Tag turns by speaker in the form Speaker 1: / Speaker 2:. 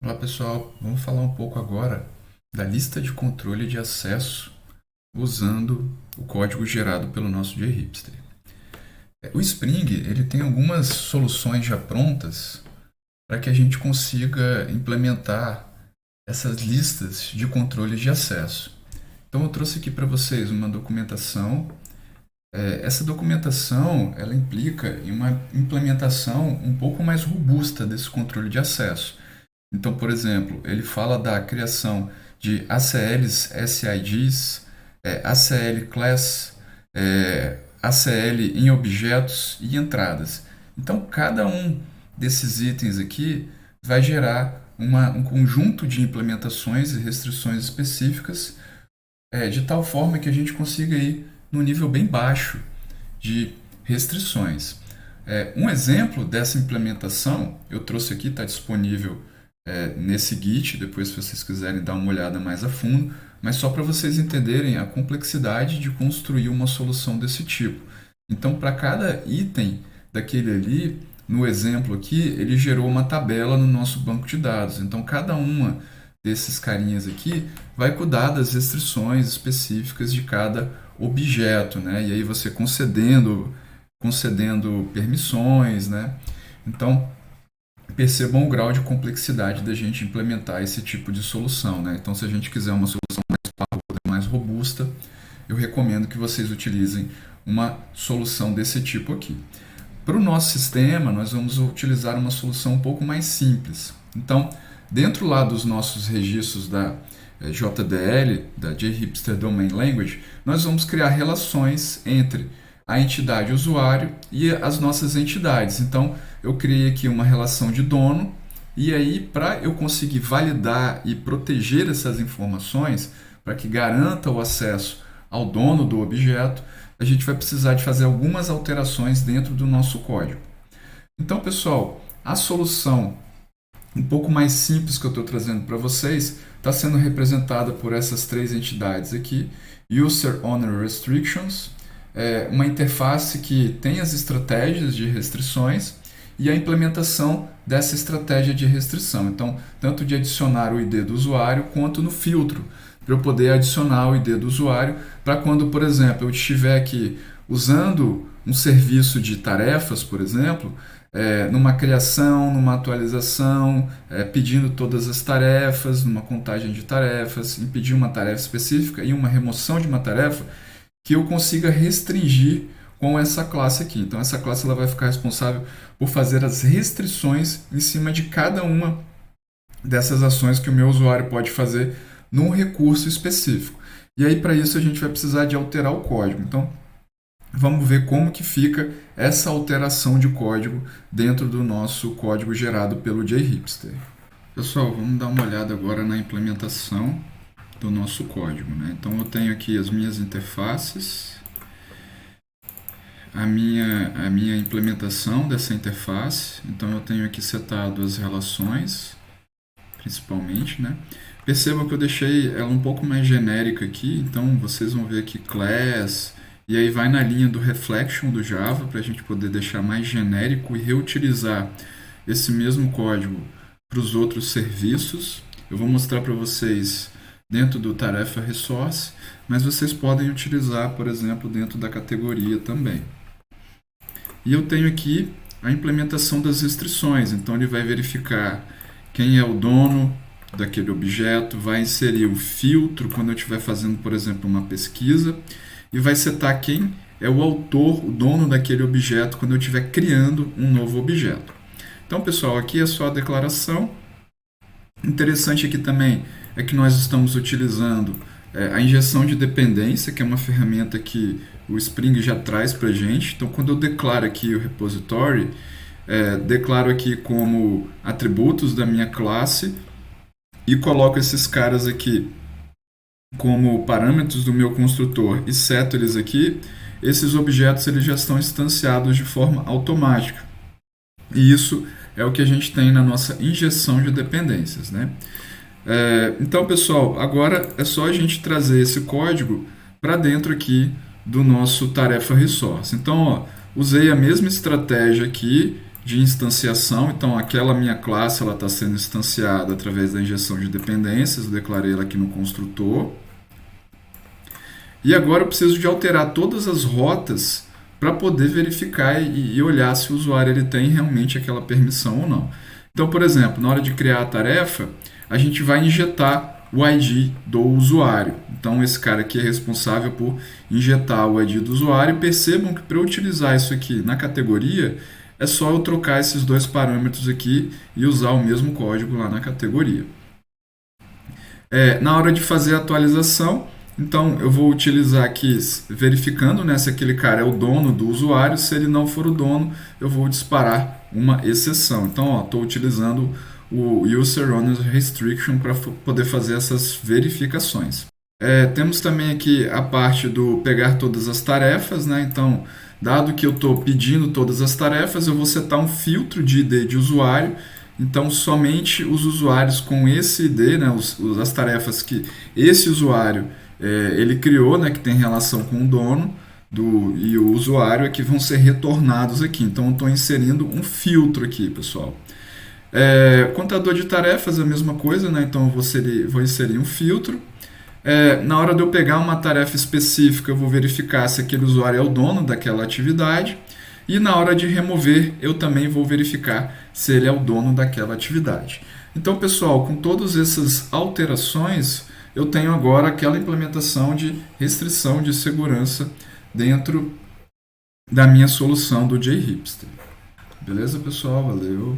Speaker 1: Olá pessoal, vamos falar um pouco agora da lista de controle de acesso usando o código gerado pelo nosso JHipster. O Spring ele tem algumas soluções já prontas para que a gente consiga implementar essas listas de controles de acesso. Então eu trouxe aqui para vocês uma documentação. Essa documentação ela implica em uma implementação um pouco mais robusta desse controle de acesso. Então, por exemplo, ele fala da criação de ACLs, SIDs, ACL Class, ACL em objetos e entradas. Então, cada um desses itens aqui vai gerar um conjunto de implementações e restrições específicas, de tal forma que a gente consiga ir no nível bem baixo de restrições. Um exemplo dessa implementação, eu trouxe aqui, está disponível nesse Git, depois se vocês quiserem dar uma olhada mais a fundo, mas só para vocês entenderem a complexidade de construir uma solução desse tipo. Então, para cada item daquele ali, no exemplo aqui, ele gerou uma tabela no nosso banco de dados. Então, cada uma desses carinhas aqui vai cuidar das restrições específicas de cada objeto, né? E aí você concedendo permissões, né? Então, percebam o grau de complexidade da gente implementar esse tipo de solução, né? Então, se a gente quiser uma solução mais parruda, mais robusta, eu recomendo que vocês utilizem uma solução desse tipo aqui. Para o nosso sistema, nós vamos utilizar uma solução um pouco mais simples. Então, dentro lá dos nossos registros da JDL, da JHipster Domain Language, nós vamos criar relações entre a entidade usuário e as nossas entidades. Então, eu criei aqui uma relação de dono, e aí, para eu conseguir validar e proteger essas informações, para que garanta o acesso ao dono do objeto, a gente vai precisar de fazer algumas alterações dentro do nosso código. Então, pessoal, a solução um pouco mais simples que eu estou trazendo para vocês está sendo representada por essas três entidades aqui: User Owner Restrictions, uma interface que tem as estratégias de restrições e a implementação dessa estratégia de restrição. Então, tanto de adicionar o ID do usuário quanto no filtro, para eu poder adicionar o ID do usuário para quando, por exemplo, eu estiver aqui usando um serviço de tarefas, por exemplo, numa criação, numa atualização, pedindo todas as tarefas, numa contagem de tarefas, impedir uma tarefa específica e uma remoção de uma tarefa, que eu consiga restringir com essa classe aqui. Então, essa classe ela vai ficar responsável por fazer as restrições em cima de cada uma dessas ações que o meu usuário pode fazer num recurso específico. E aí, para isso, a gente vai precisar de alterar o código. Então, vamos ver como que fica essa alteração de código dentro do nosso código gerado pelo JHipster. Pessoal, vamos dar uma olhada agora na implementação do nosso código, né? Então, eu tenho aqui as minhas interfaces, a minha implementação dessa interface. Então, eu tenho aqui setado as relações, principalmente, né? Percebam que eu deixei ela um pouco mais genérica aqui, então vocês vão ver aqui class, e aí vai na linha do reflection do Java, para a gente poder deixar mais genérico e reutilizar esse mesmo código para os outros serviços. Eu vou mostrar para vocês dentro do tarefa resource, mas vocês podem utilizar, por exemplo, dentro da categoria também. E eu tenho aqui a implementação das restrições, então ele vai verificar quem é o dono daquele objeto, vai inserir o filtro quando eu estiver fazendo, por exemplo, uma pesquisa, e vai setar quem é o autor, o dono daquele objeto, quando eu estiver criando um novo objeto. Então, pessoal, aqui é só a declaração. Interessante aqui também é que nós estamos utilizando a injeção de dependência, que é uma ferramenta que o Spring já traz para a gente. Então, quando eu declaro aqui o repository, declaro aqui como atributos da minha classe e coloco esses caras aqui como parâmetros do meu construtor e seto eles aqui, esses objetos eles já estão instanciados de forma automática. E isso é o que a gente tem na nossa injeção de dependências, né? Então, pessoal, agora é só a gente trazer esse código para dentro aqui do nosso tarefa resource. Então, usei a mesma estratégia aqui de instanciação. Então, aquela minha classe está sendo instanciada através da injeção de dependências. Eu declarei ela aqui no construtor. E agora eu preciso de alterar todas as rotas para poder verificar e olhar se o usuário ele tem realmente aquela permissão ou não. Então, por exemplo, na hora de criar a tarefa, a gente vai injetar o ID do usuário. Então, esse cara aqui é responsável por injetar o ID do usuário. Percebam que para eu utilizar isso aqui na categoria, é só eu trocar esses dois parâmetros aqui e usar o mesmo código lá na categoria. Na hora de fazer a atualização, então eu vou utilizar aqui, verificando, né, se aquele cara é o dono do usuário. Se ele não for o dono, eu vou disparar uma exceção. Então, estou utilizando o User Owner Restriction para poder fazer essas verificações. Temos também aqui a parte do pegar todas as tarefas, né? Então, dado que eu estou pedindo todas as tarefas, eu vou setar um filtro de ID de usuário. Então, somente os usuários com esse ID, né, as tarefas que esse usuário ele criou, né, que tem relação com o dono e o usuário, é que vão ser retornados aqui. Então, eu estou inserindo um filtro aqui, pessoal. Contador de tarefas é a mesma coisa, né? Então, eu vou inserir um filtro. Na hora de eu pegar uma tarefa específica, eu vou verificar se aquele usuário é o dono daquela atividade. E na hora de remover, eu também vou verificar se ele é o dono daquela atividade. Então, pessoal, com todas essas alterações, eu tenho agora aquela implementação de restrição de segurança dentro da minha solução do JHipster. Beleza, pessoal? Valeu!